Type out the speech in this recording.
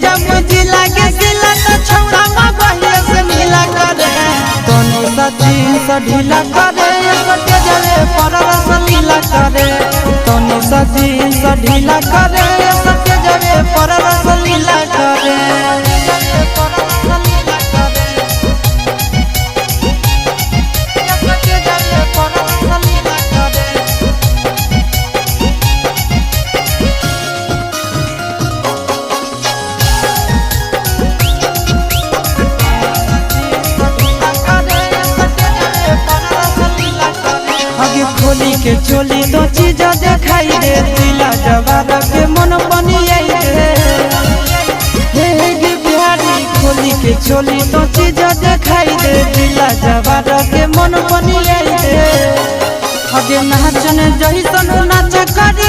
भेजा मुझे लागे सिला तो छौड़ा मगहिया से मिला करे तनी सचिन से ढीला करे सटे जले पर रस लीला करे तनी सचिन से ढीला करे सटे जले पर रस लीला करे खोली के चोली तो चीज दिखाई दे दिला जवाब के मन बनी दे बिहारी खोली के चोली तो चीज दिखाई दे दिला जवाब के मन बनी दे नाचन जही सन नाच करी